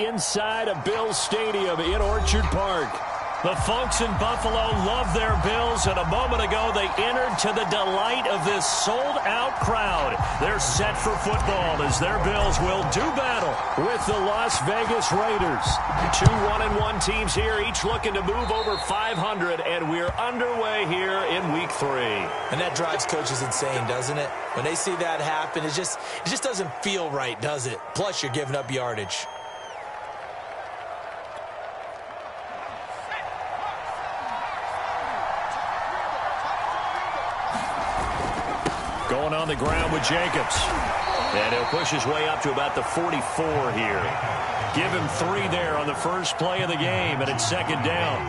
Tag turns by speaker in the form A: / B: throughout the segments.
A: inside of Bills Stadium in Orchard Park. The folks in Buffalo love their Bills, and a moment ago they entered to the delight of this sold-out crowd. They're set for football as their Bills will do battle with the Las Vegas Raiders. Two 1-1 teams here, each looking to move over 500, and we're underway here in week 3.
B: And that drives coaches insane, doesn't it? When they see that happen, it just doesn't feel right, does it? Plus, you're giving up yardage.
A: Going on the ground with Jacobs. And he'll push his way up to about the 44 here. Give him 3 there on the first play of the game, and it's second down.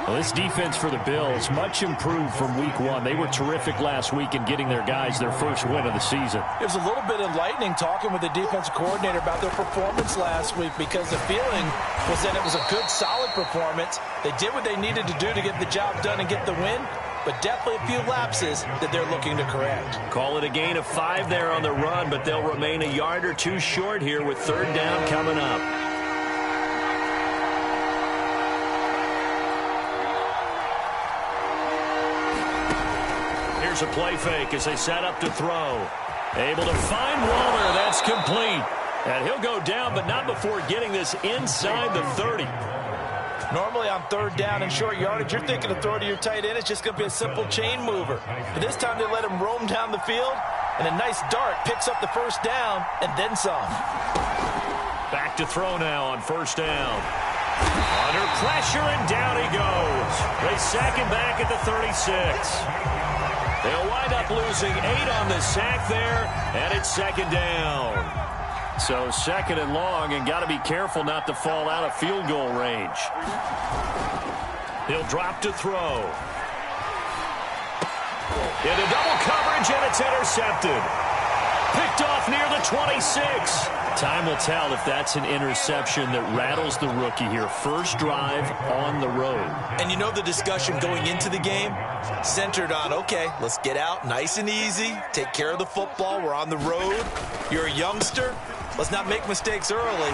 A: Well, this defense for the Bills, much improved from week 1. They were terrific last week in getting their guys their first win of the season.
C: It was a little bit enlightening talking with the defensive coordinator about their performance last week, because the feeling was that it was a good, solid performance. They did what they needed to do to get the job done and get the win, but definitely a few lapses that they're looking to correct.
A: Call it a gain of 5 there on the run, but they'll remain a yard or 2 short here with third down coming up. Here's a play fake as they set up to throw. Able to find Waller. That's complete. And he'll go down, but not before getting this inside the 30.
C: Normally on third down and short yardage, you're thinking to throw to your tight end. It's just going to be a simple chain mover. But this time they let him roam down the field, and a nice dart picks up the first down and then some.
A: Back to throw now on first down. Under pressure, and down he goes. They sack him back at the 36. They'll wind up losing 8 on the sack there, and it's second down. So second and long, and got to be careful not to fall out of field goal range. He'll drop to throw. Into double coverage, and it's intercepted. Picked off near the 26. Time will tell if that's an interception that rattles the rookie here. First drive on the road.
B: And you know the discussion going into the game? Centered on, okay, let's get out nice and easy. Take care of the football. We're on the road. You're a youngster. Let's not make mistakes early.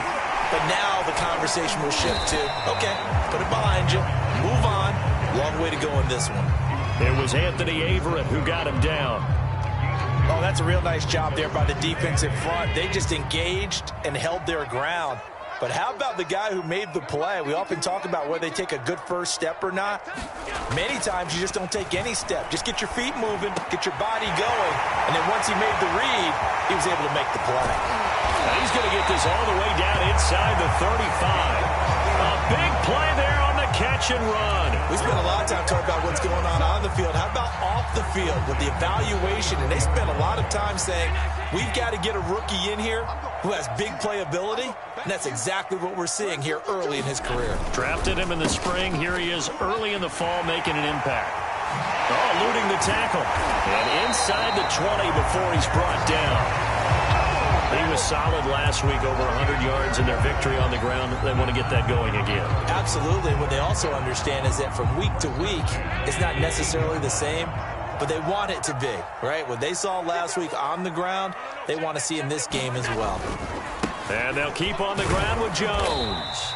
B: But now the conversation will shift to, okay, put it behind you. Move on. Long way to go in this one.
A: It was Anthony Averett who got him down.
C: Oh, that's a real nice job there by the defensive front. They just engaged and held their ground. But how about the guy who made the play? We often talk about whether they take a good first step or not. Many times you just don't take any step. Just get your feet moving, get your body going, and then once he made the read, he was able to make the play.
A: Now he's going to get this all the way down inside the 35. A big play there on the catch and run.
B: We spent a lot of time talking about what's going on the field. How about off the field with the evaluation? And they spent a lot of time saying, we've got to get a rookie in here who has big playability. And that's exactly what we're seeing here early in his career.
A: Drafted him in the spring. Here he is early in the fall making an impact. Oh, eluding the tackle. And inside the 20 before he's brought down. He was solid last week, over 100 yards in their victory on the ground. They want to get that going again.
B: Absolutely. What they also understand is that from week to week, it's not necessarily the same, but they want it to be, right? What they saw last week on the ground, they want to see in this game as well.
A: And they'll keep on the ground with Jones.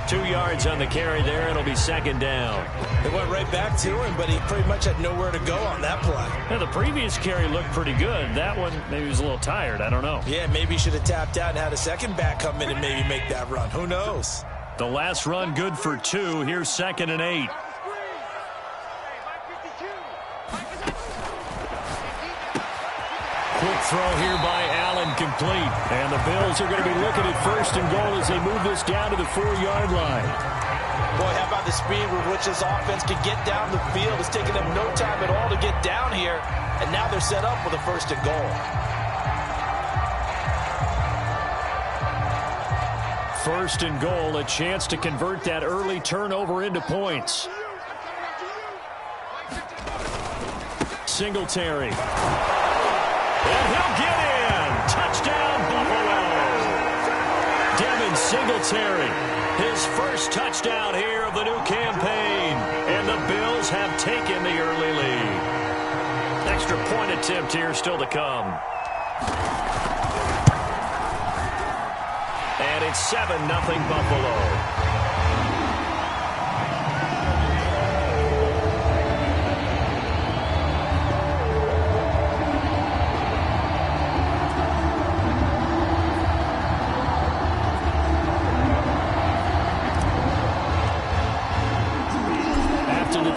A: 2 yards on the carry there. It'll be second down.
B: They went right back to him, but he pretty much had nowhere to go on that play.
A: Now, the previous carry looked pretty good. That one, maybe he was a little tired. I don't know.
B: Yeah, maybe he should have tapped out and had a second back come in and maybe make that run. Who knows?
A: The last run good for 2. Here's second and 8. Quick throw here by Allen, complete. And the Bills are going to be looking at first and goal as they move this down to the 4-yard line.
C: Boy, how about the speed with which this offense can get down the field? It's taken them no time at all to get down here, and now they're set up with a first and goal.
A: First and goal, a chance to convert that early turnover into points. Singletary. And he'll get in. Touchdown, Buffalo. Devin Singletary, his first touchdown here of the new campaign. And the Bills have taken the early lead. Extra point attempt here still to come. And it's 7-0 Buffalo.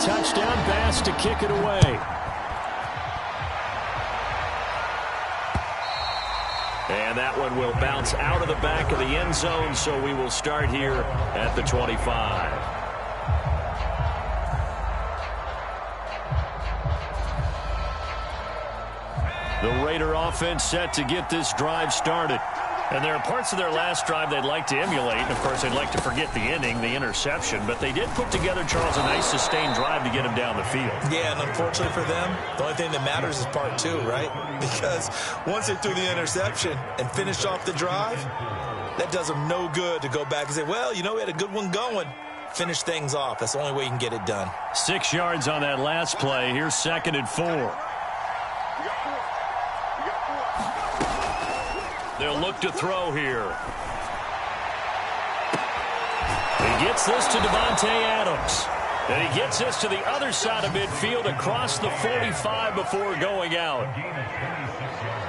A: Touchdown pass to kick it away. And that one will bounce out of the back of the end zone, so we will start here at the 25. The Raider offense set to get this drive started. And there are parts of their last drive they'd like to emulate. And, of course, they'd like to forget the inning, the interception. But they did put together, Charles, a nice sustained drive to get him down the field.
C: Yeah, and unfortunately for them, the only thing that matters is part two, right? Because once they threw the interception and finished off the drive, that does them no good to go back and say, well, you know, we had a good one going. Finish things off. That's the only way you can get it done.
A: 6 yards on that last play. Here's 2nd and 4. They'll look to throw here. He gets this to Devontae Adams. And he gets this to the other side of midfield across the 45 before going out.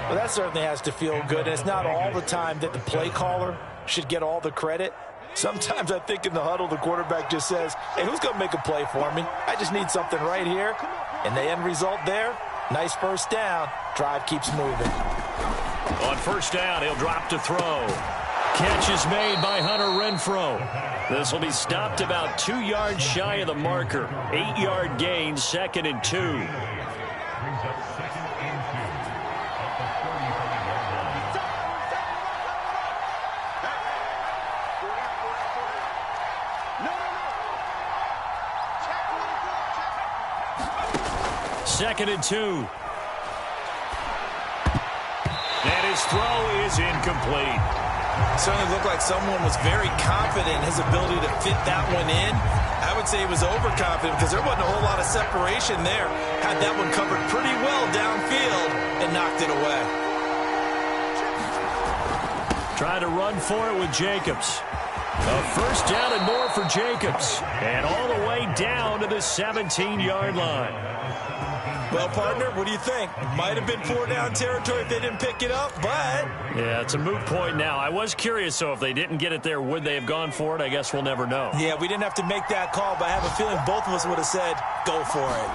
C: Well, that certainly has to feel good. And it's not all the time that the play caller should get all the credit. Sometimes I think in the huddle, the quarterback just says, hey, who's going to make a play for me? I just need something right here. And the end result there, nice first down. Drive keeps moving.
A: On first down, he'll drop to throw. Catch is made by Hunter Renfrow. This will be stopped about 2 yards shy of the marker. 8-yard gain, 2nd and 2. Second and 2. And his throw is incomplete.
C: Certainly looked like someone was very confident in his ability to fit that one in. I would say he was overconfident because there wasn't a whole lot of separation there. Had that one covered pretty well downfield and knocked it away.
A: Trying to run for it with Jacobs. A first down and more for Jacobs. And all the way down to the 17-yard line.
C: Well, partner, what do you think? Might have been 4-down territory if they didn't pick it up, but...
A: Yeah, it's a moot point now. I was curious, so if they didn't get it there, would they have gone for it? I guess we'll never know.
C: Yeah, we didn't have to make that call, but I have a feeling both of us would have said, go for it.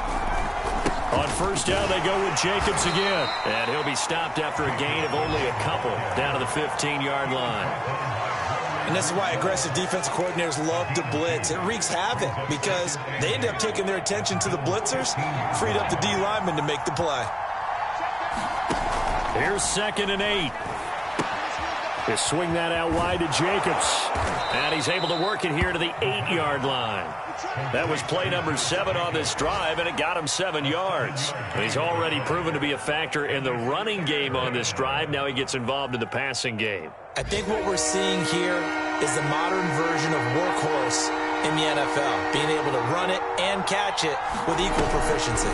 A: On first down, they go with Jacobs again. And he'll be stopped after a gain of only a couple down to the 15-yard line.
C: And this is why aggressive defensive coordinators love to blitz. It wreaks havoc because they end up taking their attention to the blitzers, freed up the D lineman to make the play.
A: Here's 2nd and 8. They swing that out wide to Jacobs. And he's able to work it here to the 8-yard line. That was play number 7 on this drive, and it got him 7 yards. And he's already proven to be a factor in the running game on this drive. Now he gets involved in the passing game.
C: I think what we're seeing here is the modern version of workhorse in the NFL, being able to run it and catch it with equal proficiency.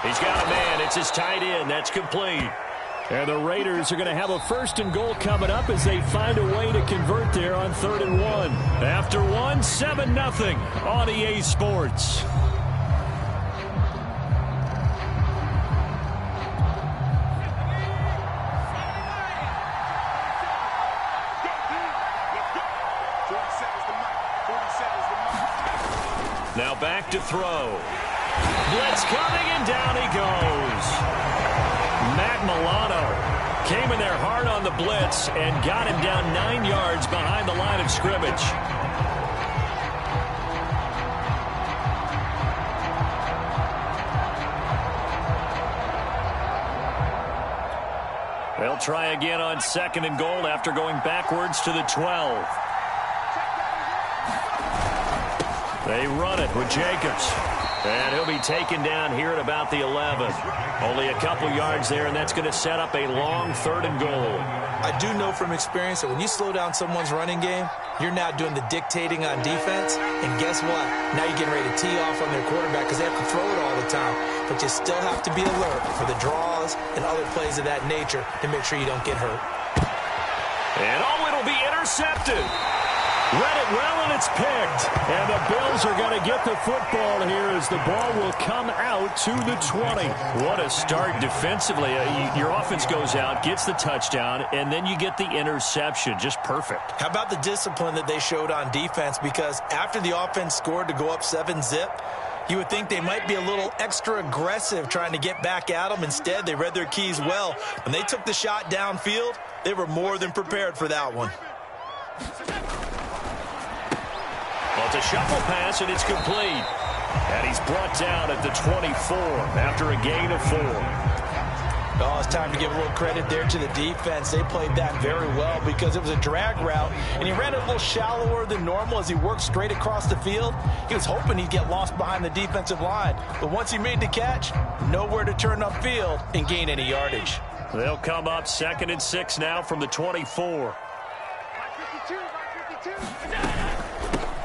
A: He's got a man. It's his tight end. That's complete. And the Raiders are going to have a 1st and goal coming up as they find a way to convert there on 3rd and 1. After 1, 7-0 on EA Sports. Now back to throw. Blitz coming, and down he goes. Matt Milano came in there hard on the blitz and got him down 9 yards behind the line of scrimmage. They'll try again on 2nd and goal after going backwards to the 12. They run it with Jacobs. And he'll be taken down here at about the 11. Only a couple yards there, and that's going to set up a long 3rd and goal.
C: I do know from experience that when you slow down someone's running game, you're now doing the dictating on defense. And guess what? Now you're getting ready to tee off on their quarterback because they have to throw it all the time. But you still have to be alert for the draws and other plays of that nature to make sure you don't get hurt.
A: And it'll be intercepted. Read it well, and it's picked. And the Bills are going to get the football here as the ball will come out to the 20. What a start defensively. Your offense goes out, gets the touchdown, and then you get the interception. Just perfect.
C: How about the discipline that they showed on defense? Because after the offense scored to go up 7-zip, you would think they might be a little extra aggressive trying to get back at them. Instead, they read their keys well. When they took the shot downfield, they were more than prepared for that one.
A: Well, it's a shuffle pass, and it's complete. And he's brought down at the 24 after a gain of 4.
C: Oh, it's time to give a little credit there to the defense. They played that very well because it was a drag route, and he ran it a little shallower than normal as he worked straight across the field. He was hoping he'd get lost behind the defensive line. But once he made the catch, nowhere to turn upfield and gain any yardage.
A: They'll come up 2nd and 6 now from the 24.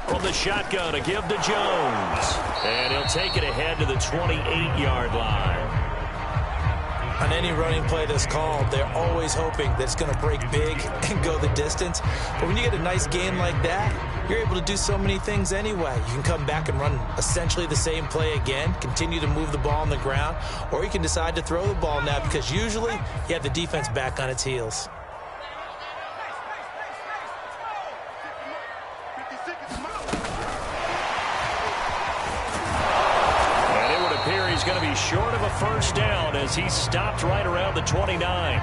A: From the shotgun, a give to Jones. And he'll take it ahead to the 28-yard line.
C: On any running play that's called, they're always hoping that it's going to break big and go the distance. But when you get a nice gain like that, you're able to do so many things anyway. You can come back and run essentially the same play again, continue to move the ball on the ground, or you can decide to throw the ball now because usually you have the defense back on its heels.
A: He's going to be short of a first down as he's stopped right around the 29.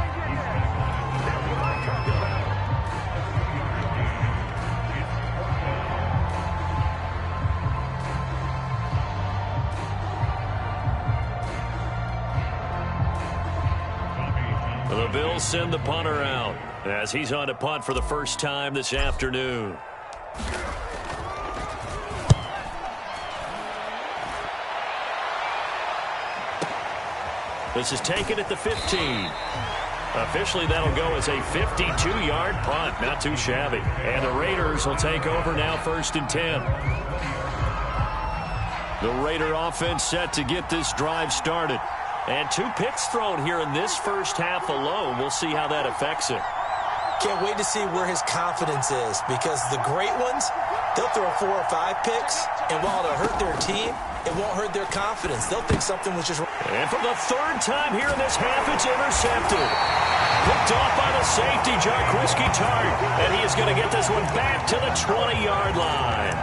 A: The Bills send the punter out as he's on to punt for the first time this afternoon. This is taken at the 15. Officially, that'll go as a 52-yard punt. Not too shabby. And the Raiders will take over now 1st and 10. The Raider offense set to get this drive started. And 2 picks thrown here in this first half alone. We'll see how that affects it.
C: Can't wait to see where his confidence is because the great ones, they'll throw 4 or 5 picks, and while it'll hurt their team, it won't hurt their confidence. They'll think something was just...
A: And for the 3rd time here in this half, it's intercepted. Picked off by the safety, Jarquiski Tart. And he is going to get this one back to the 20-yard line.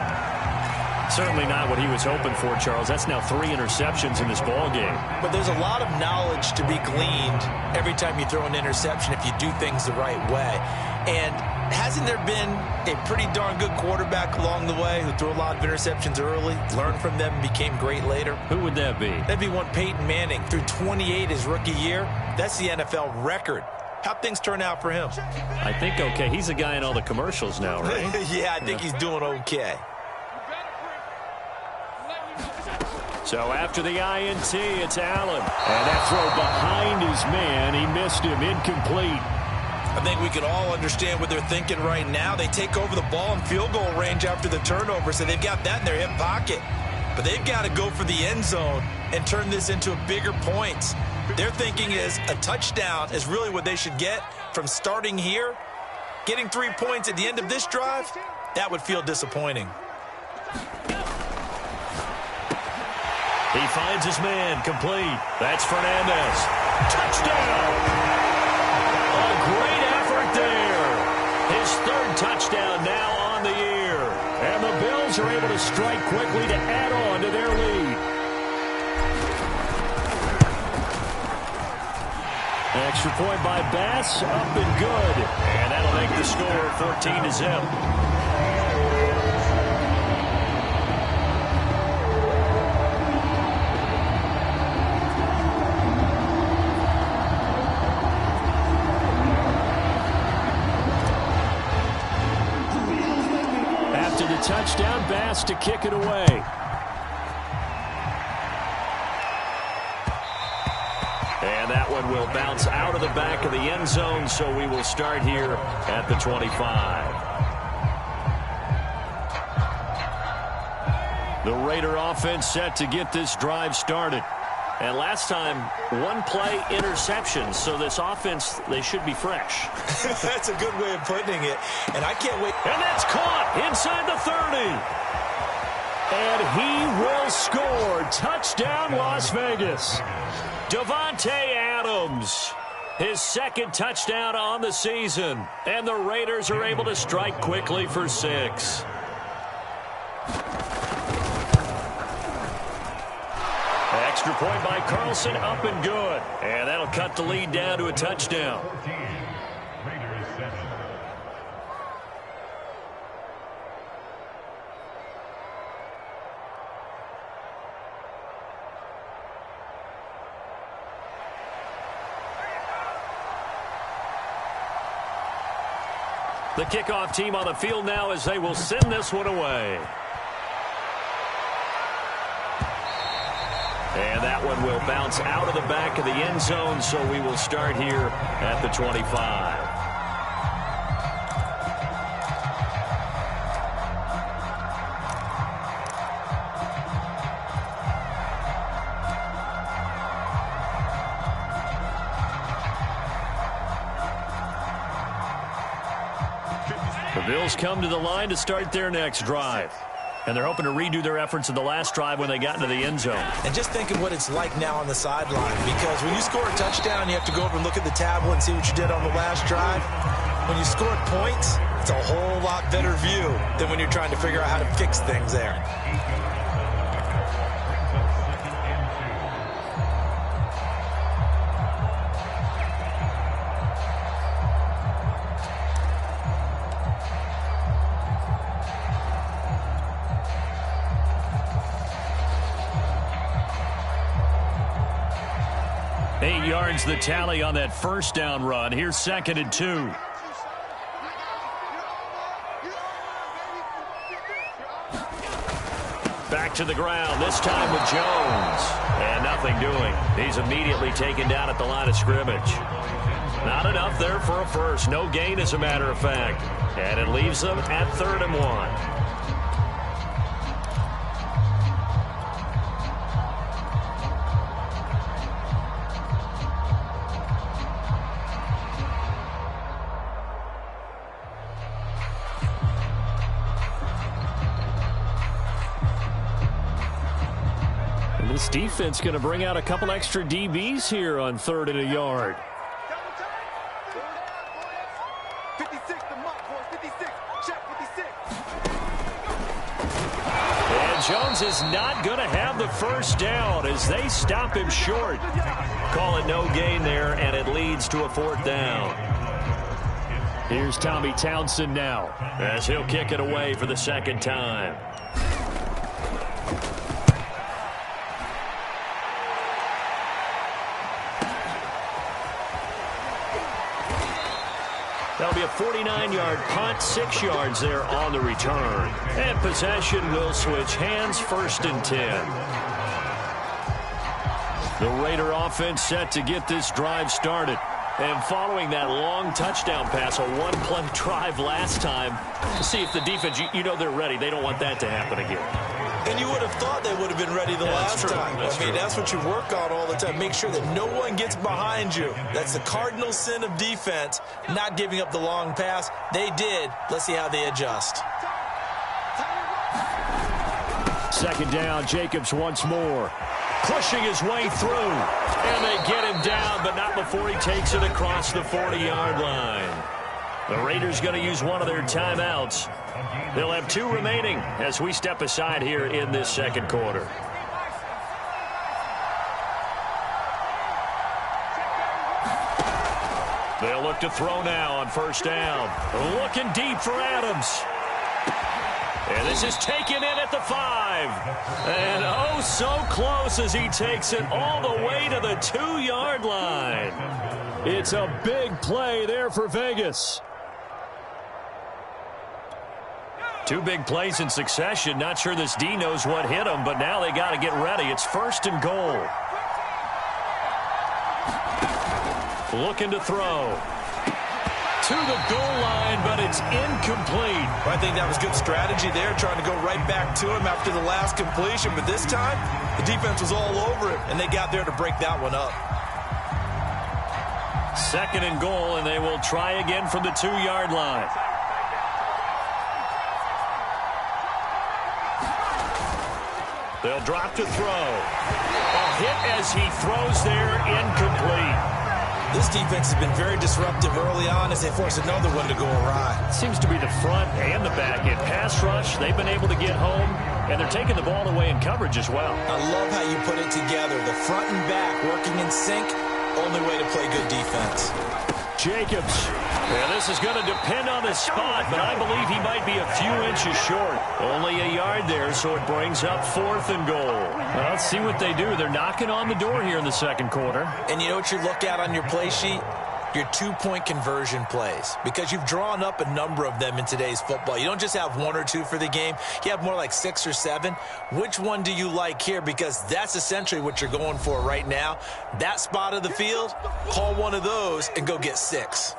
A: Certainly not what he was hoping for, Charles. That's now 3 interceptions in this ball game.
C: But there's a lot of knowledge to be gleaned every time you throw an interception if you do things the right way. And hasn't there been a pretty darn good quarterback along the way who threw a lot of interceptions early, learned from them, and became great later?
A: Who would that be?
C: That'd be one Peyton Manning. Threw 28 his rookie year. That's the NFL record. How'd things turn out for him?
A: I think okay. He's a guy in all the commercials now, right?
C: Yeah, I think he's doing okay.
A: So after the INT, it's Allen. And that throw behind his man. He missed him. Incomplete.
C: I think we can all understand what they're thinking right now. They take over the ball in field goal range after the turnover, so they've got that in their hip pocket. But they've got to go for the end zone and turn this into a bigger points. Their thinking is a touchdown is really what they should get from starting here. Getting 3 points at the end of this drive, that would feel disappointing.
A: He finds his man, complete. That's Fernandez. Touchdown! A great effort there. His 3rd touchdown now on the year. And the Bills are able to strike quickly to add on to their lead. Extra point by Bass, up and good. And that'll make the score 14-0. Touchdown, Bass to kick it away. And that one will bounce out of the back of the end zone, so we will start here at the 25. The Raider offense set to get this drive started. And last time, one play interception, so this offense, they should be fresh.
C: That's a good way of putting it, and I can't wait.
A: And that's caught inside the 30. And he will score. Touchdown, Las Vegas. Davante Adams, his second touchdown on the season. And the Raiders are able to strike quickly for 6. Extra point by Carlson, up and good. And that'll cut the lead down to a touchdown. The kickoff team on the field now as they will send this one away. And that one will bounce out of the back of the end zone, so we will start here at the 25. The Bills come to the line to start their next drive. And they're hoping to redo their efforts in the last drive when they got into the end zone.
C: And just think of what it's like now on the sideline, because when you score a touchdown, you have to go over and look at the tablet and see what you did on the last drive. When you score points, it's a whole lot better view than when you're trying to figure out how to fix things there.
A: The tally on that first down run. Here's 2nd and 2. Back to the ground, this time with Jones. And nothing doing. He's immediately taken down at the line of scrimmage. Not enough there for a first. No gain, as a matter of fact. And it leaves them at 3rd and 1. This defense going to bring out a couple extra DBs here on 3rd and a yard.
D: 56, the mark, 56, check 56.
A: And Jones is not going to have the first down as they stop him short. Call it no gain there, and it leads to a 4th down. Here's Tommy Townsend now as he'll kick it away for the 2nd time. That'll be a 49-yard punt, 6 yards there on the return. And possession will switch hands, 1st and 10. The Raider offense set to get this drive started. And following that long touchdown pass, a one-play drive last time, see if the defense, you know they're ready. They don't want that to happen again.
C: And you would have thought they would have been ready the last time. That's what you work on all the time. Make sure that no one gets behind you. That's the cardinal sin of defense, not giving up the long pass. They did. Let's see how they adjust.
A: 2nd down, Jacobs once more. Pushing his way through. And they get him down, but not before he takes it across the 40-yard line. The Raiders going to use one of their timeouts. They'll have 2 remaining as we step aside here in this 2nd quarter. They'll look to throw now on 1st down. Looking deep for Adams. And this is taken in at the 5. And oh, so close as he takes it all the way to the 2-yard line. It's a big play there for Vegas. 2 big plays in succession. Not sure this D knows what hit him, but now they got to get ready. It's 1st and goal. looking to throw. To the goal line, but it's incomplete.
B: I think that was good strategy there, trying to go right back to him after the last completion. But this time, the defense was all over him, and they got there to break that one up.
A: 2nd and goal, and they will try again from the 2-yard line. They'll drop to throw. A hit as he throws there, incomplete.
B: This defense has been very disruptive early on as they force another one to go awry.
A: Seems to be the front and the back end. Pass rush, they've been able to get home, and they're taking the ball away in coverage as well.
B: I love how you put it together. The front and back working in sync, only way to play good defense.
A: Jacobs. Yeah, this is going to depend on the spot, but I believe he might be a few inches short. Only a yard there, so it brings up 4th and goal. Well, let's see what they do. They're knocking on the door here in the 2nd quarter.
B: And you know what you look at on your play sheet? Your 2-point conversion plays, because you've drawn up a number of them in today's football. You don't just have 1 or 2 for the game. You have more like 6 or 7. Which one do you like here? Because that's essentially what you're going for right now. That spot of the field, call one of those and go get 6.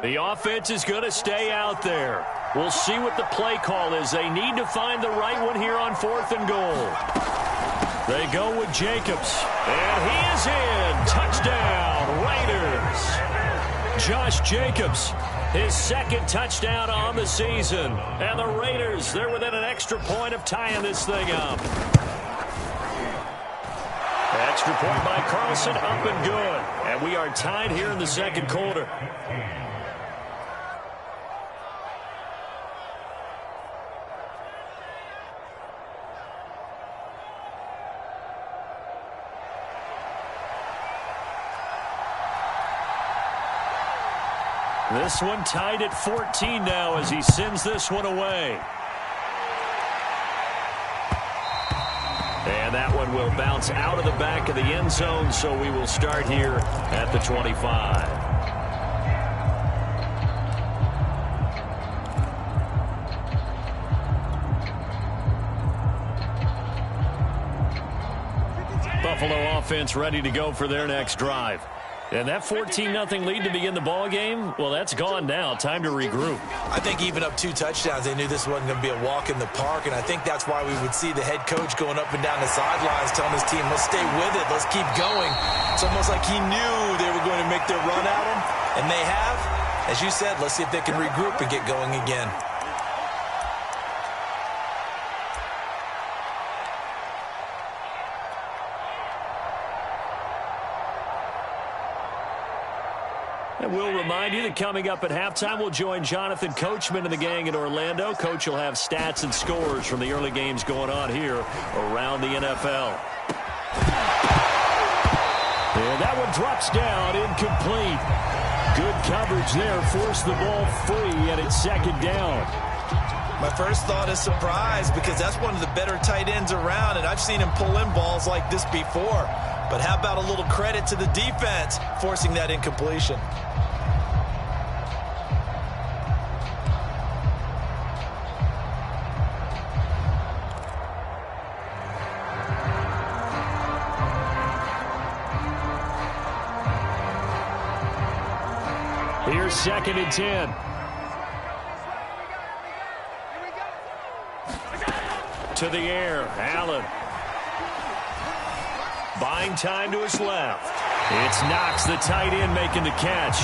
A: The offense is going to stay out there. We'll see what the play call is. They need to find the right one here on 4th and goal. They go with Jacobs. And he is in. Touchdown, Raiders. Josh Jacobs, his 2nd touchdown on the season. And the Raiders, they're within an extra point of tying this thing up. Extra point by Carlson, up and good. And we are tied here in the 2nd quarter. This one tied at 14 now as he sends this one away. And that one will bounce out of the back of the end zone, so we will start here at the 25. Buffalo offense ready to go for their next drive. And that 14-0 lead to begin the ball game, well, that's gone now. Time to regroup.
B: I think even up 2 touchdowns, they knew this wasn't going to be a walk in the park, and I think that's why we would see the head coach going up and down the sidelines telling his team, let's stay with it, let's keep going. It's almost like he knew they were going to make their run at him, and they have. As you said, let's see if they can regroup and get going again.
A: And we'll remind you that coming up at halftime, we'll join Jonathan Coachman and the gang in Orlando. Coach will have stats and scores from the early games going on here around the NFL. And that one drops down, incomplete. Good coverage there, forced the ball free, and it's 2nd down.
B: My first thought is surprise, because that's one of the better tight ends around, and I've seen him pull in balls like this before. But how about a little credit to the defense forcing that incompletion?
A: Here's 2nd and 10. To the air, Allen. Buying time to his left. It's Knox, the tight end, making the catch.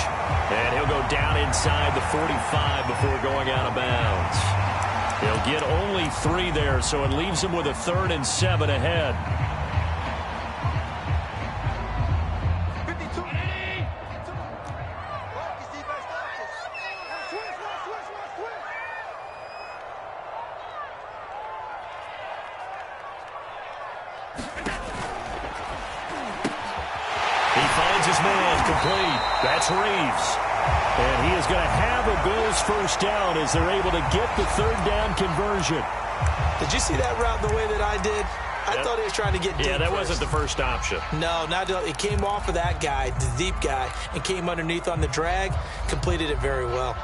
A: And he'll go down inside the 45 before going out of bounds. He'll get only 3 there, so it leaves him with a 3rd and 7 ahead. Complete. That's Reeves. And he is going to have a Bills first down as they're able to get the 3rd down conversion.
B: Did you see that route the way that I did? I thought he was trying to get deep.
A: Yeah, that wasn't the first option.
B: No, it came off of that guy, the deep guy, and came underneath on the drag, completed it very well.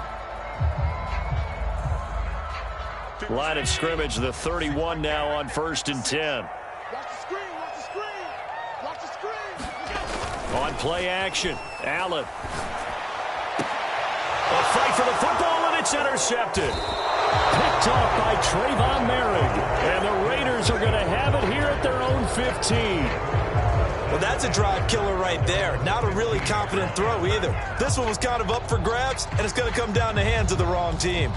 A: Line of scrimmage, the 31 now on 1st and 10.
D: Watch the screen, watch the screen. Watch the screen.
A: On play action, Allen. A fight for the football, and it's intercepted. Picked off by Trayvon Merrick. And the Raiders are going to have it here at their own 15.
B: Well, that's a drive killer right there. Not a really confident throw either. This one was kind of up for grabs, and it's going to come down the hands of the wrong team.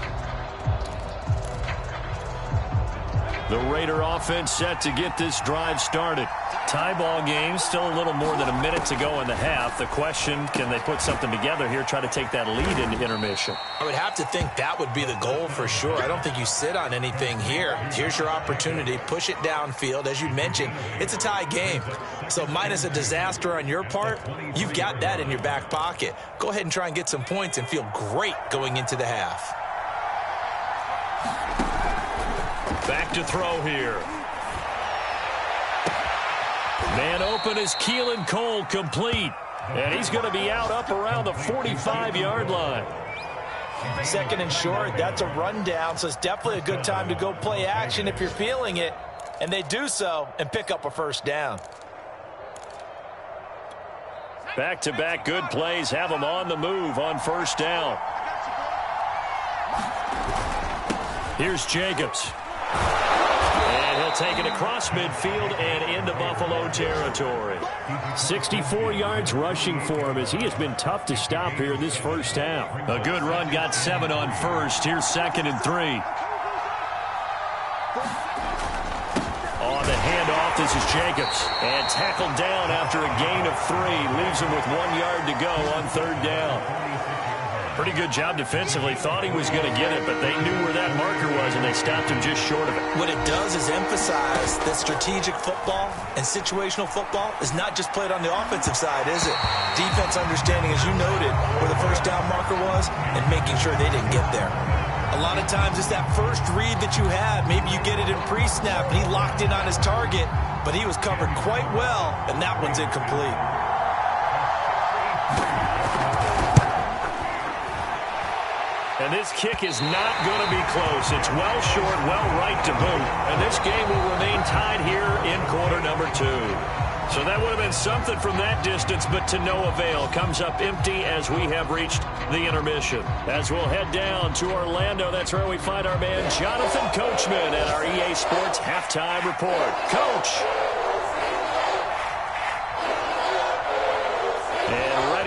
A: The Raider offense set to get this drive started. Tie ball game, still a little more than a minute to go in the half. The question, can they put something together here, try to take that lead into intermission?
C: I would have to think that would be the goal for sure. I don't think you sit on anything here. Here's your opportunity. Push it downfield. As you mentioned, it's a tie game. So minus a disaster on your part, you've got that in your back pocket. Go ahead and try and get some points and feel great going into the half.
A: Back to throw here. Man open is Keelan Cole, complete. And he's going to be out up around the 45-yard line.
C: Second and short, that's a rundown, so it's definitely a good time to go play action if you're feeling it. And they do so and pick up a first down.
A: Back-to-back good plays have them on the move on 1st down. Here's Jacobs. And he'll take it across midfield and into Buffalo territory. 64 yards rushing for him as he has been tough to stop here this first half. A good run, got 7 on 1st. Here's 2nd and 3. On the handoff, this is Jacobs. And tackled down after a gain of 3. Leaves him with 1 yard to go on 3rd down. Pretty good job defensively. Thought he was going to get it, but they knew where that marker was, and they stopped him just short of it.
C: What it does is emphasize that strategic football and situational football is not just played on the offensive side, is it? Defense understanding, as you noted, where the first down marker was and making sure they didn't get there. A lot of times it's that first read that you had. Maybe you get it in pre-snap, and he locked in on his target, but he was covered quite well, and that one's incomplete.
A: And this kick is not going to be close. It's well short, well right to boot. And this game will remain tied here in quarter number 2. So that would have been something from that distance, but to no avail. Comes up empty as we have reached the intermission. As we'll head down to Orlando, that's where we find our man Jonathan Coachman at our EA Sports Halftime Report. Coach!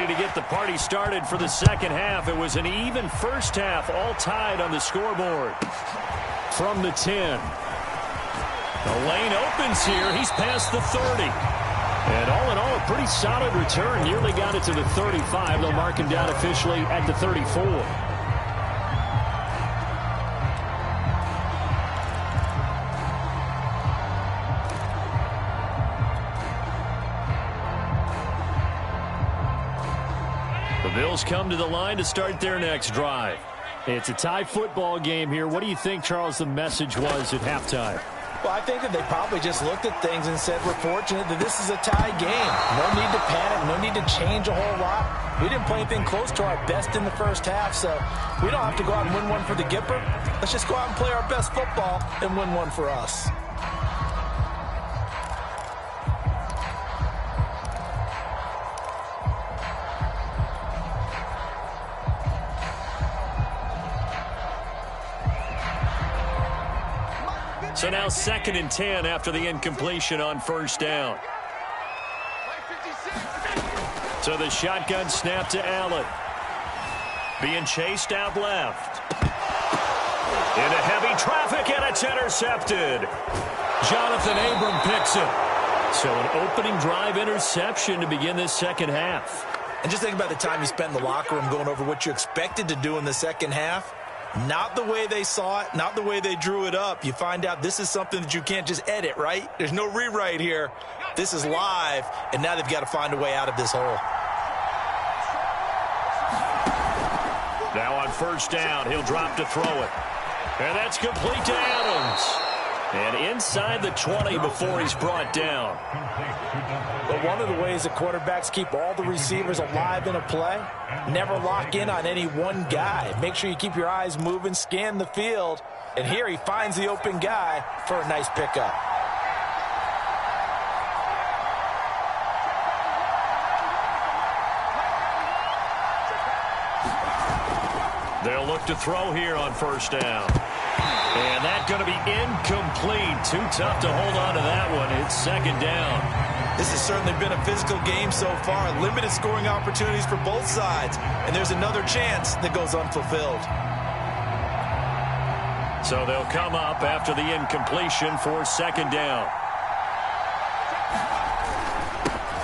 A: To get the party started for the second half. It was an even first half, all tied on the scoreboard. From the 10. The lane opens here. He's past the 30. And all in all, a pretty solid return. Nearly got it to the 35. They'll mark him down officially at the 34. Bills come to the line to start their next drive. It's a tie football game here. What do you think, Charles, the message was at halftime?
C: Well, I think that they probably just looked at things and said, we're fortunate that this is a tie game. No need to panic, no need to change a whole lot. We didn't play anything close to our best in the first half, so we don't have to go out and win one for the Gipper. Let's just go out and play our best football and win one for us.
A: So now 2nd and 10 after the incompletion on 1st down. So the shotgun snap to Allen. Being chased out left. Into heavy traffic, and it's intercepted. Jonathan Abram picks it. So an opening drive interception to begin this second half.
C: And just think about the time you spent in the locker room going over what you expected to do in the second half. Not the way they saw it, not the way they drew it up. You find out this is something that you can't just edit, right? There's no rewrite here. This is live, and now they've got to find a way out of this hole.
A: Now on 1st down, he'll drop to throw it. And that's complete to Adams. And inside the 20 before he's brought down.
C: But one of the ways that quarterbacks keep all the receivers alive in a play, never lock in on any one guy. Make sure you keep your eyes moving, scan the field. And here he finds the open guy for a nice pickup.
A: They'll look to throw here on first down. And that's going to be incomplete. Too tough to hold on to that one. It's second down.
B: This has certainly been a physical game so far. Limited scoring opportunities for both sides. And there's another chance that goes unfulfilled.
A: So they'll come up after the incompletion for second down.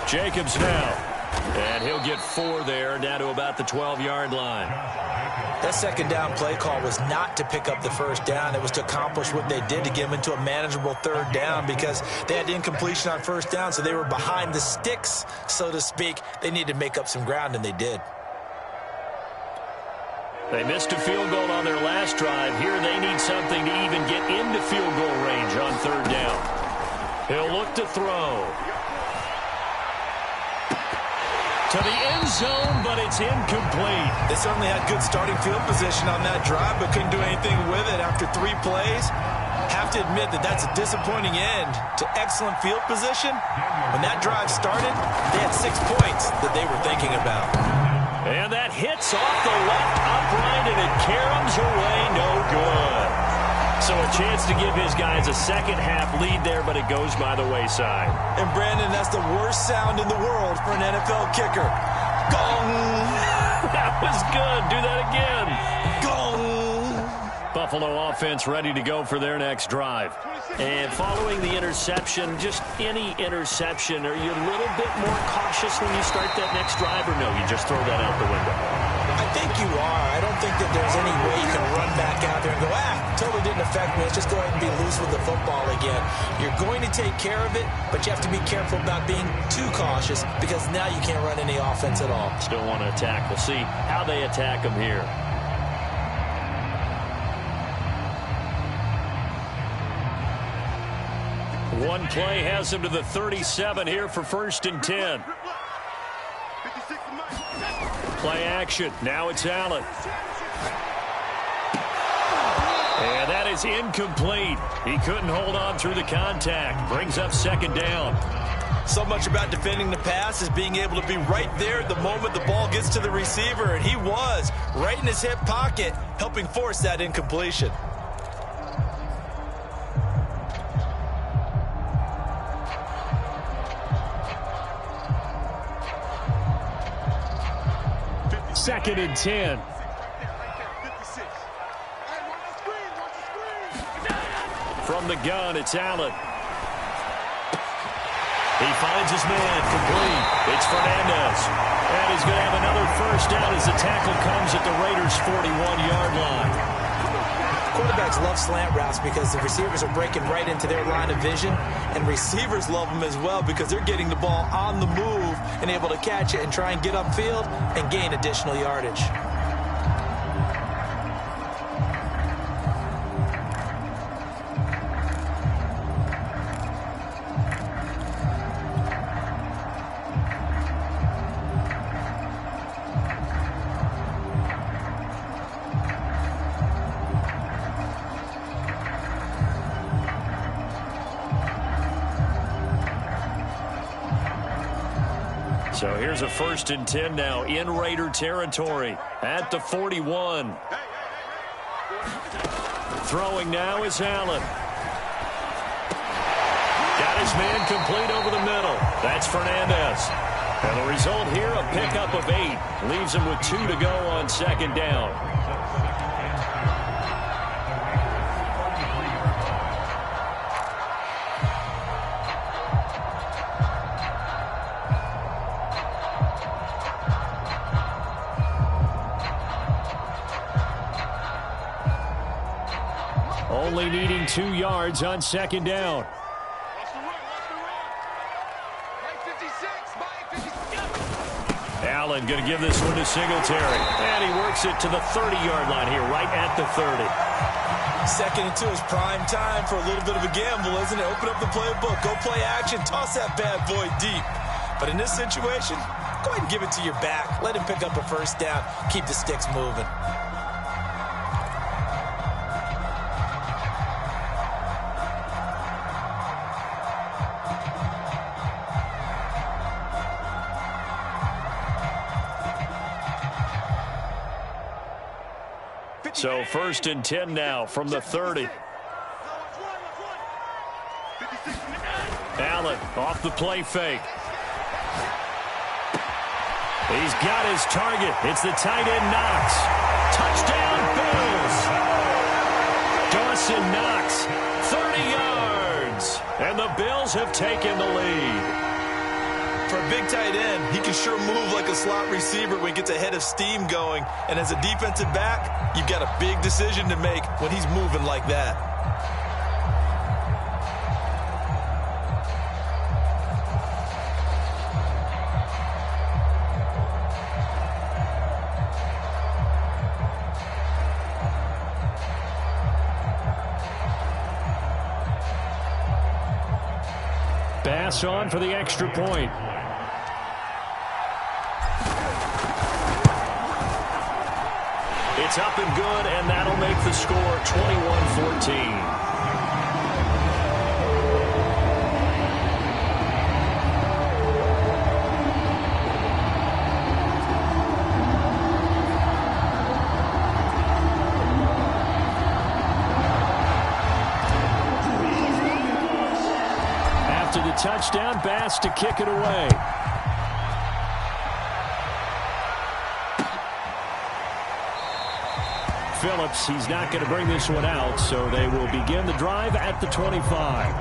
A: Jacobs now. And he'll get 4 there, down to about the 12-yard line.
C: That second down play call was not to pick up the first down. It was to accomplish what they did to get them into a manageable third down because they had incompletion on first down, so they were behind the sticks, so to speak. They needed to make up some ground, and they did.
A: They missed a field goal on their last drive. Here they need something to even get into field goal range on third down. He'll look to throw. To the end zone, but it's incomplete.
B: They certainly had good starting field position on that drive, but couldn't do anything with it after 3 plays. Have to admit that that's a disappointing end to excellent field position. When that drive started, they had 6 points that they were thinking about.
A: And that hits off the left upright, and it caroms away, no good. So a chance to give his guys a second-half lead there, but it goes by the wayside.
B: And, Brandon, that's the worst sound in the world for an NFL kicker. Gong!
A: That was good. Do that again.
B: Gong!
A: Buffalo offense ready to go for their next drive. And following the interception, just any interception, are you a little bit more cautious when you start that next drive, or no, you just throw that out the window?
C: I think you are. I don't think that there's any way you can run back out there and go, totally didn't affect me. Let's just go ahead and be loose with the football again. You're going to take care of it, but you have to be careful about being too cautious because now you can't run any offense at all.
A: Still want to attack. We'll see how they attack them here. One play has him to the 37 here for 1st and 10. Play action. Now it's Allen. And that is incomplete. He couldn't hold on through the contact. Brings up second down.
B: So much about defending the pass is being able to be right there at the moment the ball gets to the receiver, and he was right in his hip pocket, helping force that incompletion.
A: Second and 10. From the gun, it's Allen. He finds his man complete. It's Fernandez. And he's going to have another first down as the tackle comes at the Raiders' 41-yard line.
C: Quarterbacks love slant routes because the receivers are breaking right into their line of vision, and receivers love them as well because they're getting the ball on the move and able to catch it and try and get upfield and gain additional yardage.
A: So here's a 1st and 10 now in Raider territory at the 41. Throwing now is Allen. Got his man complete over the middle. That's Fernandez. And the result here, a pickup of 8. Leaves him with 2 to go on second down. Only needing 2 yards on second down. Allen going to give this one to Singletary. And he works it to the 30-yard line here, right at the 30.
B: Second and 2 is prime time for a little bit of a gamble, isn't it? Open up the playbook, go play action, toss that bad boy deep. But in this situation, go ahead and give it to your back. Let him pick up a first down. Keep the sticks moving.
A: So 1st and 10 now from the 30. Allen off the play fake. He's got his target. It's the tight end Knox. Touchdown Bills. Dawson Knox, 30 yards. And the Bills have taken the lead.
B: For a big tight end, he can sure move like a slot receiver when he gets a head of steam going. And as a defensive back, you've got a big decision to make when he's moving like that.
A: Pass on for the extra point. It's up and good, and that'll make the score 21-14. After the touchdown, Bass to kick it away. Phillips, he's not going to bring this one out, so they will begin the drive at the 25.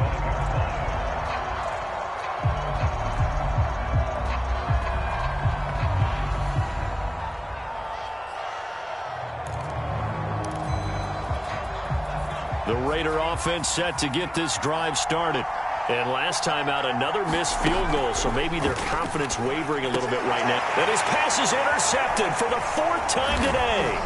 A: The Raider offense set to get this drive started. And last time out, another missed field goal, so maybe their confidence wavering a little bit right now. And his pass is intercepted for the 4th time today.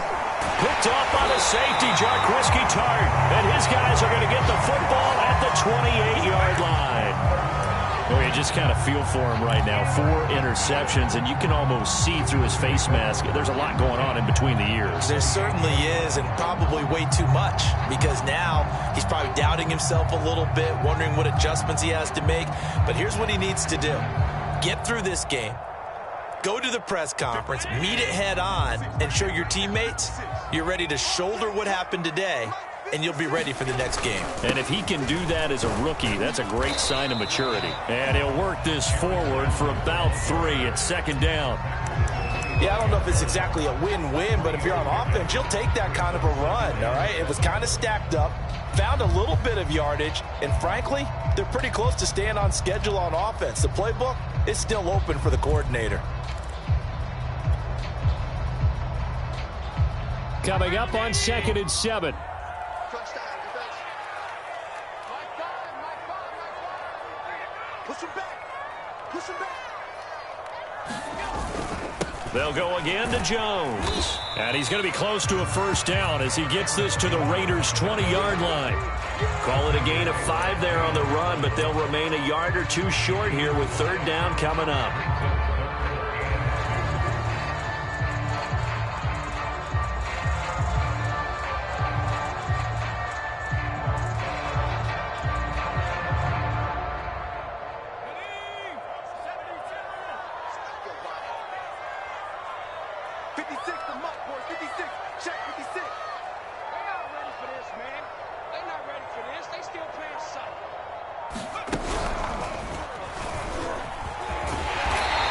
A: Picked off by the safety, Jarquiski Tart. And his guys are going to get the football at the 28-yard line. Well, you just kind of feel for him right now. 4 interceptions, and you can almost see through his face mask. There's a lot going on in between the ears.
B: There certainly is, and probably way too much, because now he's probably doubting himself a little bit, wondering what adjustments he has to make. But here's what he needs to do. Get through this game. Go to the press conference, meet it head on, and show your teammates you're ready to shoulder what happened today, and you'll be ready for the next game.
A: And if he can do that as a rookie, that's a great sign of maturity. And he'll work this forward for about 3 at 2nd down.
C: Yeah, I don't know if it's exactly a win-win, but if you're on offense, you'll take that kind of a run, all right? It was kind of stacked up, found a little bit of yardage, and frankly, they're pretty close to staying on schedule on offense. The playbook is still open for the coordinator.
A: Coming up on 2nd and 7.
D: Push him back. Push him back.
A: They'll go again to Jones. And he's going to be close to a 1st down as he gets this to the Raiders' 20-yard line. Call it a gain of 5 there on the run, but they'll remain a yard or 2 short here with 3rd down coming up.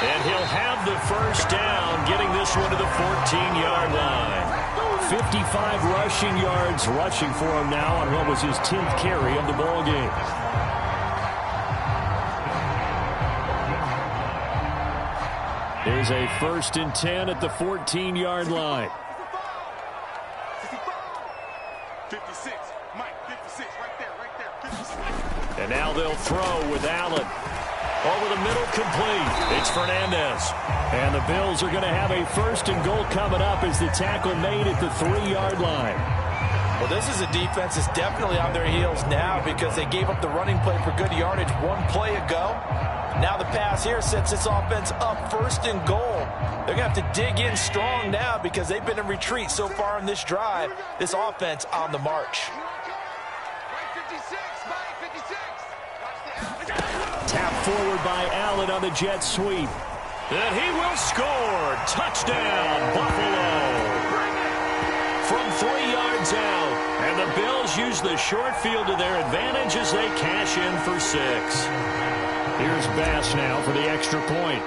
A: And he'll have the 1st down, getting this one to the 14-yard line. 55 rushing yards rushing for him now on what was his 10th carry of the ball game. Here's a 1st and 10 at the 14-yard line.
D: 56. Mike, 56. Right there. 56.
A: And now they'll throw with Allen. Over the middle, complete. It's Fernandez. And the Bills are going to have a 1st and goal coming up as the tackle made at the 3-yard line.
C: Well, this is a defense that's definitely on their heels now because they gave up the running play for good yardage one play ago. Now the pass here sets this offense up first and goal. They're going to have to dig in strong now because they've been in retreat so far in this drive. This offense on the march.
A: Tap forward by Allen on the jet sweep. And he will score. Touchdown, Buffalo. From 3 yards out. And the Bills use the short field to their advantage as they cash in for 6. Here's Bass now for the extra point.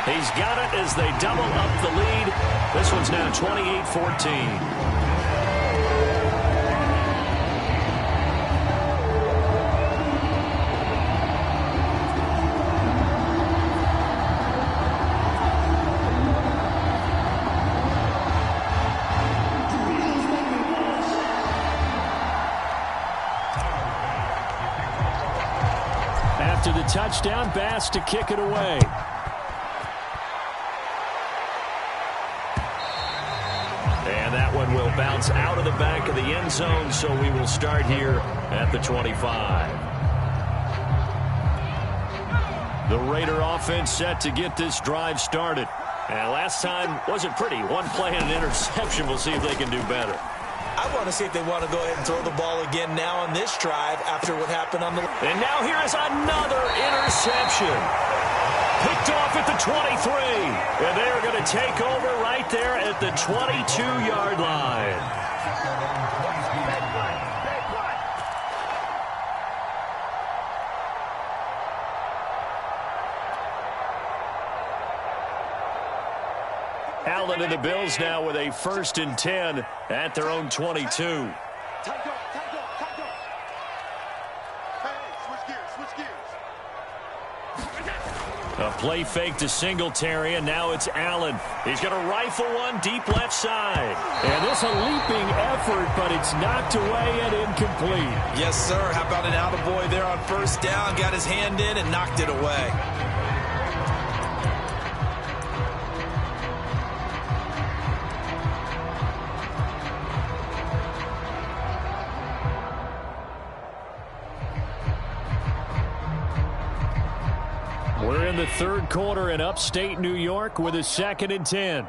A: He's got it as they double up the lead. This one's now 28-14. After the touchdown, Bass to kick it away. And that one will bounce out of the back of the end zone, so we will start here at the 25. The Raider offense set to get this drive started. And last time wasn't pretty. One play and an interception. We'll see if they can do better.
B: I want to see if they want to go ahead and throw the ball again now on this drive after what happened on the...
A: And now here is another interception. Picked off at the 23. And they are going to take over right there at the 22-yard line. Allen and the Bills now with a 1st and 10 at their own 22.
D: Hey, switch gears.
A: A play fake to Singletary, and now it's Allen. He's going to rifle one deep left side. And this a leaping effort, but it's knocked away and incomplete.
B: Yes, sir. How about an attaboy there on 1st down? Got his hand in and knocked it away.
A: We're in the 3rd quarter in upstate New York with a 2nd and 10.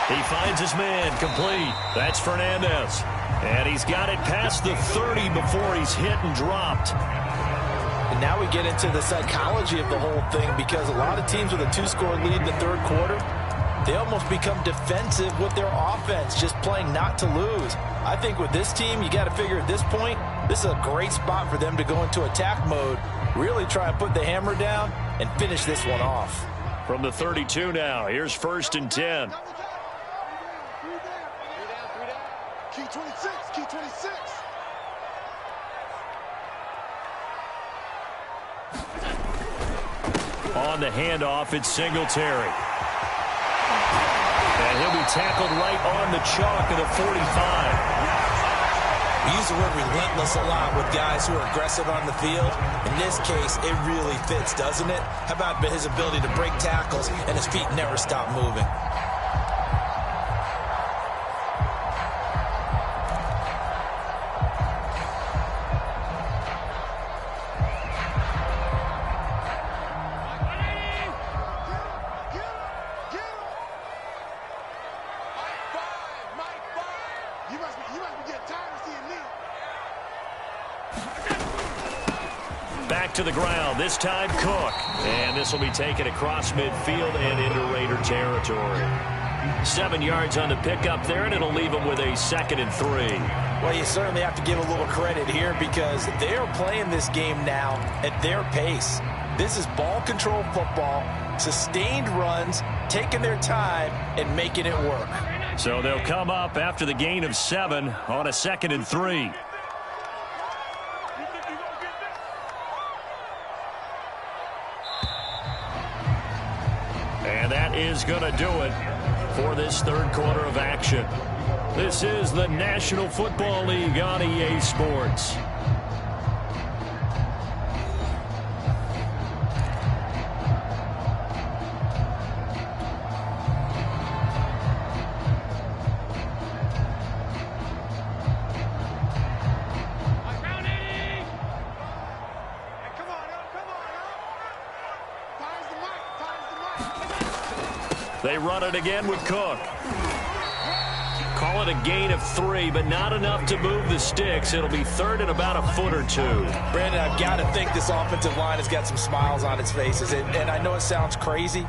A: He finds his man complete. That's Fernandez. And he's got it past the 30 before he's hit and dropped.
C: And now we get into the psychology of the whole thing because a lot of teams with a 2-score lead in the 3rd quarter, they almost become defensive with their offense, just playing not to lose. I think with this team, you got to figure at this point, this is a great spot for them to go into attack mode, really try and put the hammer down and finish this one off.
A: From the 32 now, here's 1st and 10.
D: Key 26.
A: On the handoff, it's Singletary. And he'll be tackled right on the chalk of the 45.
B: We use the word relentless a lot with guys who are aggressive on the field. In this case, it really fits, doesn't it? How about his ability to break tackles and his feet never stop moving?
A: Back to the ground, this time Cook. And this will be taken across midfield and into Raider territory. 7 yards on the pickup there, and it'll leave them with a 2nd and 3.
C: Well, you certainly have to give a little credit here because they are playing this game now at their pace. This is ball control football, sustained runs, taking their time and making it work.
A: So they'll come up after the gain of 7 on a 2nd and 3. And that is going to do it for this 3rd quarter of action. This is the National Football League on EA Sports. They run it again with Cook. Call it a gain of 3, but not enough to move the sticks. It'll be third and about a foot or 2.
C: Brandon, I've got to think this offensive line has got some smiles on its faces. And I know it sounds crazy,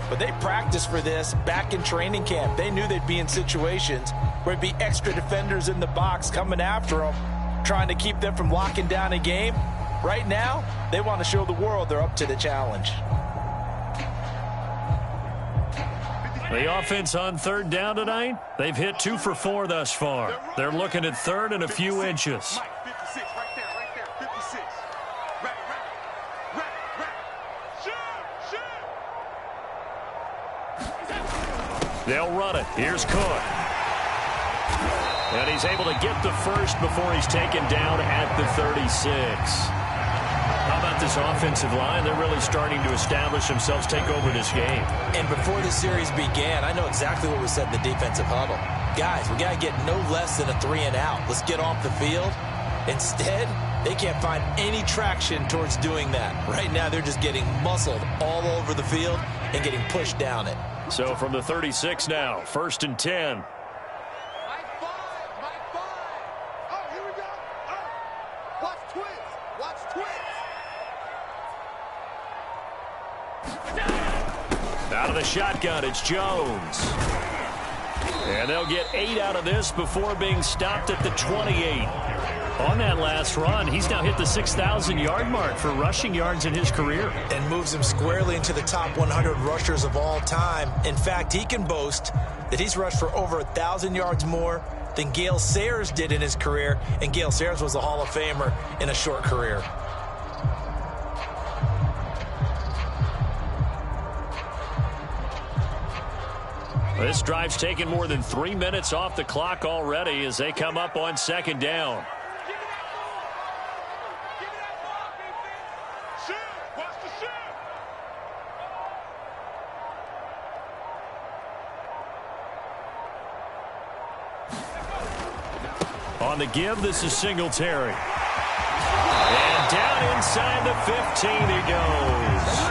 C: but they practiced for this back in training camp. They knew they'd be in situations where there'd be extra defenders in the box coming after them, trying to keep them from locking down a game. Right now, they want to show the world they're up to the challenge.
A: The offense on third down tonight, they've hit 2 for 4 thus far. They're looking at third and a few inches.
D: 56, right there, 56. Right. Shoot.
A: They'll run it. Here's Cook. And he's able to get the first before he's taken down at the 36. How about this offensive line? They're really starting to establish themselves, take over this game.
B: And before the series began, I know exactly what was said in the defensive huddle. Guys, we got to get no less than a 3 and out. Let's get off the field. Instead, they can't find any traction towards doing that. Right now, they're just getting muscled all over the field and getting pushed down it.
A: So from the 36 now, 1st and 10.
D: Mike 5. Oh, here we go. Oh. Watch twins.
A: Out of the shotgun, it's Jones. And they'll get 8 out of this before being stopped at the 28. On that last run, he's now hit the 6,000-yard mark for rushing yards in his career.
B: And moves him squarely into the top 100 rushers of all time. In fact, he can boast that he's rushed for over 1,000 yards more than Gale Sayers did in his career. And Gale Sayers was a Hall of Famer in a short career.
A: This drive's taken more than 3 minutes off the clock already as they come up on 2nd down. On the give, this is Singletary. And down inside the 15 he goes.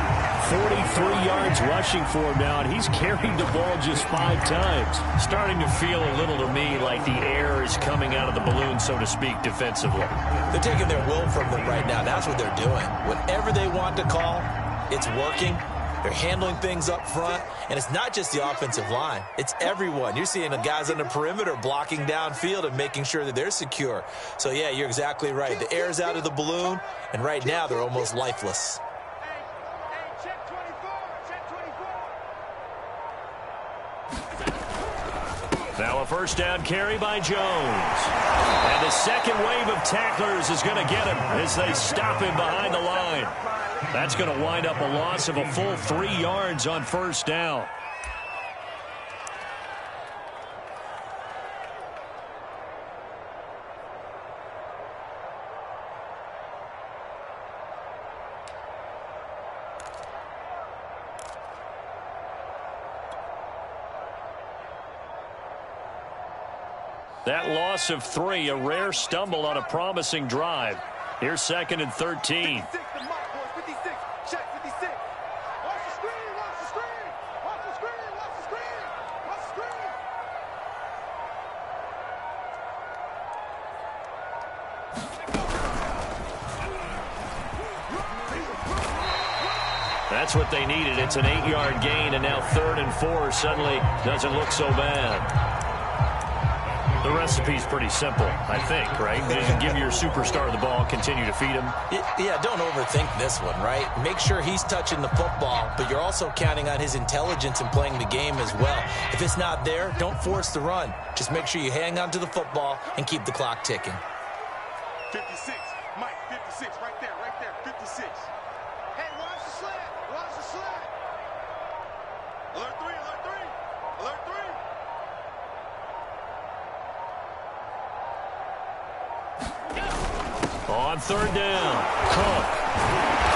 A: 43 yards rushing for him now, and he's carried the ball just 5 times. Starting to feel a little to me like the air is coming out of the balloon, so to speak, defensively.
B: They're taking their will from them right now. That's what they're doing. Whatever they want to call, it's working. They're handling things up front, and it's not just the offensive line. It's everyone. You're seeing the guys on the perimeter blocking downfield and making sure that they're secure. So, yeah, you're exactly right. The air's out of the balloon, and right now they're almost lifeless.
A: Now a 1st down carry by Jones. And the second wave of tacklers is going to get him as they stop him behind the line. That's going to wind up a loss of a full 3 yards on 1st down. That loss of 3, a rare stumble on a promising drive. Here's 2nd and 13.
D: 56 to Mike, boys. 56. Check 56. Watch the screen. Watch the screen. Watch the screen. Watch the screen. Watch the screen.
A: That's what they needed. It's an 8-yard gain, and now 3rd and 4 suddenly doesn't look so bad. The recipe's pretty simple, I think, right? Just give your superstar the ball, continue to feed him.
B: Yeah, don't overthink this one, right? Make sure he's touching the football, but you're also counting on his intelligence in playing the game as well. If it's not there, don't force the run. Just make sure you hang on to the football and keep the clock ticking.
D: 56. Mike, 56. Right there. 56. Hey, watch the slant. Watch the slant. Alert 3. Alert 3. Alert 3.
A: On third down, Cook.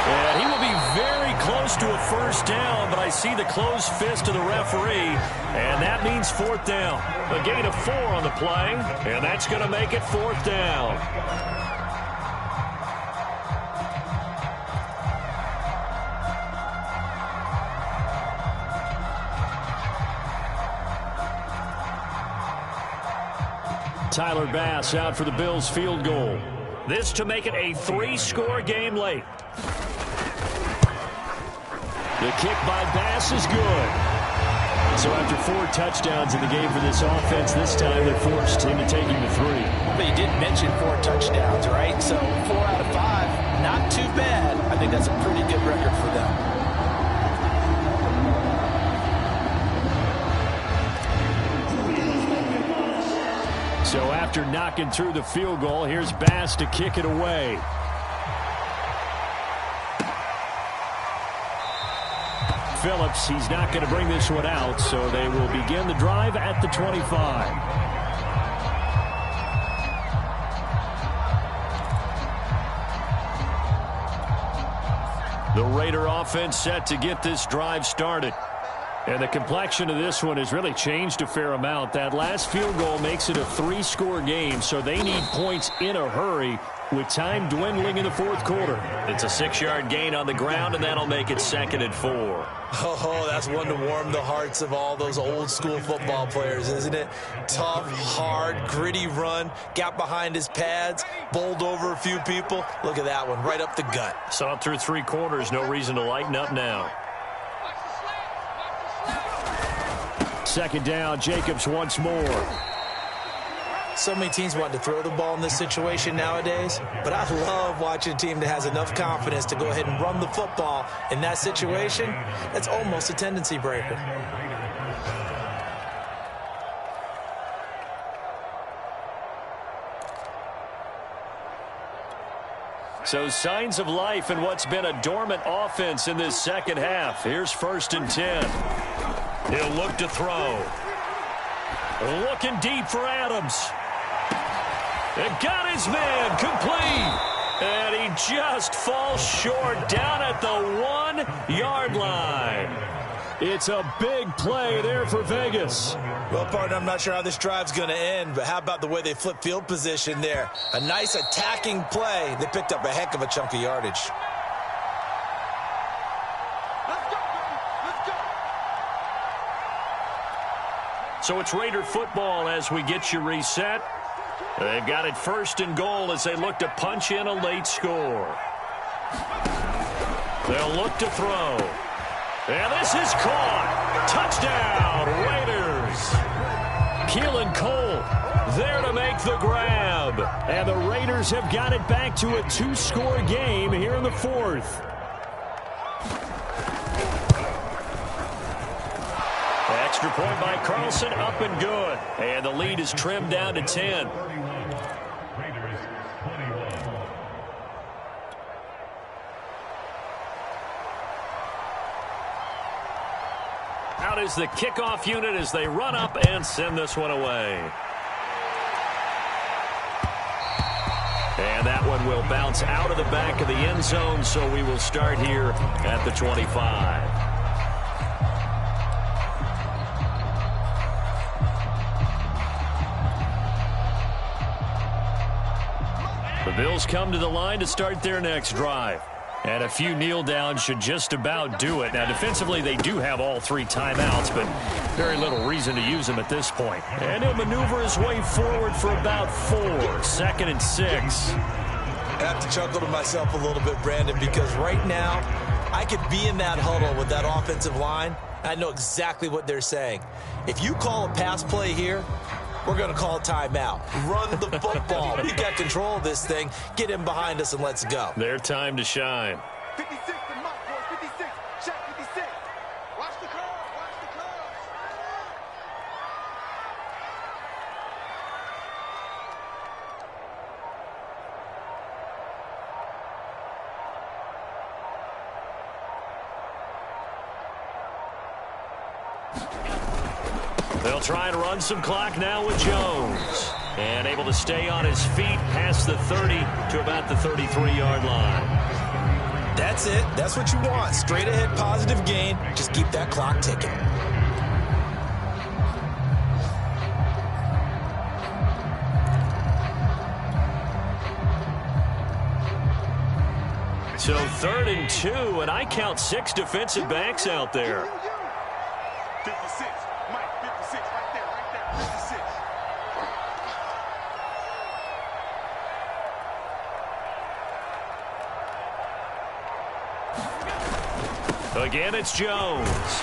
A: And he will be very close to a first down, but I see the closed fist of the referee, and that means fourth down. A gain of 4 on the play, and that's going to make it fourth down. Tyler Bass out for the Bills field goal. This to make it a 3-score game late. The kick by Bass is good. So after 4 touchdowns in the game for this offense, this time they're forced into taking the 3.
C: But you did mention 4 touchdowns, right? So 4 out of 5, not too bad. I think that's a pretty good record for them.
A: So after knocking through the field goal, here's Bass to kick it away. Phillips, he's not going to bring this one out, so they will begin the drive at the 25. The Raider offense set to get this drive started. And the complexion of this one has really changed a fair amount. That last field goal makes it a 3-score game, so they need points in a hurry with time dwindling in the fourth quarter. It's a 6-yard gain on the ground, and that'll make it 2nd and 4.
B: Oh, that's one to warm the hearts of all those old-school football players, isn't it? Tough, hard, gritty run, got behind his pads, bowled over a few people. Look at that one, right up the gut.
A: Saw it through 3 quarters, no reason to lighten up now. 2nd down, Jacobs once more.
B: So many teams want to throw the ball in this situation nowadays, but I love watching a team that has enough confidence to go ahead and run the football in that situation. That's almost a tendency breaker.
A: So signs of life in what's been a dormant offense in this second half. Here's 1st and 10. He'll look to throw. Looking deep for Adams. It got his man complete. And he just falls short down at the 1-yard line. It's a big play there for Vegas.
B: Well, partner, I'm not sure how this drive's going to end, but how about the way they flip field position there? A nice attacking play. They picked up a heck of a chunk of yardage.
A: So it's Raider football as we get you reset. They've got it 1st and goal as they look to punch in a late score. They'll look to throw. And this is caught. Touchdown, Raiders. Keelan Cole there to make the grab. And the Raiders have got it back to a 2-score game here in the 4th. Extra point by Carlson, up and good. And the lead is trimmed down to 10. Out is the kickoff unit as they run up and send this one away. And that one will bounce out of the back of the end zone, so we will start here at the 25. The Bills come to the line to start their next drive. And a few kneel downs should just about do it. Now, defensively, they do have all 3 timeouts, but very little reason to use them at this point. And he'll maneuver his way forward for about 4. 2nd and 6.
B: I have to chuckle to myself a little bit, Brandon, because right now, I could be in that huddle with that offensive line. I know exactly what they're saying. If you call a pass play here, we're going to call a timeout. Run the football. We got control of this thing. Get him behind us and let's go.
A: Their time to shine.
D: 56 to Mike, boys. 56. Check 56. Watch the curve. Watch the curve.
A: They'll try and run some clock now with Jones. And able to stay on his feet past the 30 to about the 33-yard line.
B: That's it. That's what you want. Straight ahead, positive gain. Just keep that clock ticking.
A: So 3rd and 2, and I count 6 defensive backs out there.
D: 56. Mike, 56. Right there. 56.
A: Again, it's Jones.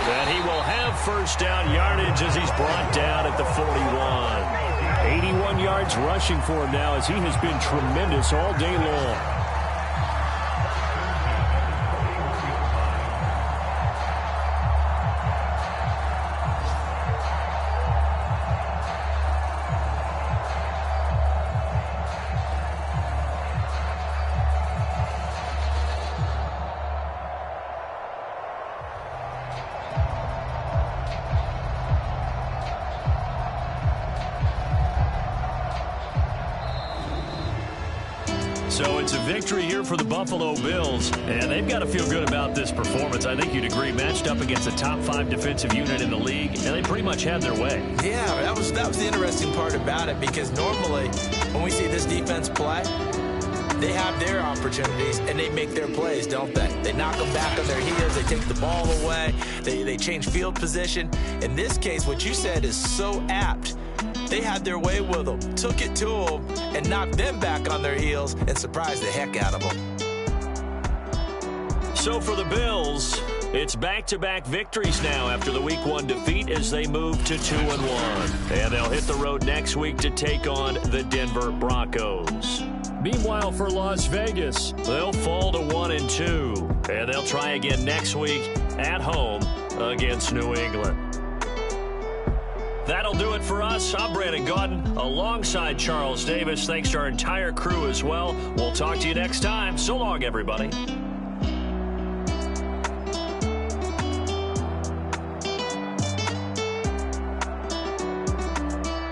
A: And he will have first down yardage as he's brought down at the 41. 81 yards rushing for him now as he has been tremendous all day long. So it's a victory here for the Buffalo Bills, and they've got to feel good about this performance. I think you'd agree, matched up against a top 5 defensive unit in the league, and they pretty much had their way.
B: Yeah, that was the interesting part about it, because normally when we see this defense play, they have their opportunities, and they make their plays, don't they? They knock them back on their heels. They take the ball away. They change field position. In this case, what you said is so apt. They had their way with them, took it to them, and knocked them back on their heels and surprised the heck out of them.
A: So for the Bills, it's back-to-back victories now after the Week 1 defeat as they move to 2-1. And they'll hit the road next week to take on the Denver Broncos. Meanwhile, for Las Vegas, they'll fall to 1-2. And they'll try again next week at home against New England. That'll do it for us. I'm Brandon Gaudin alongside Charles Davis. Thanks to our entire crew as well. We'll talk to you next time. So long, everybody.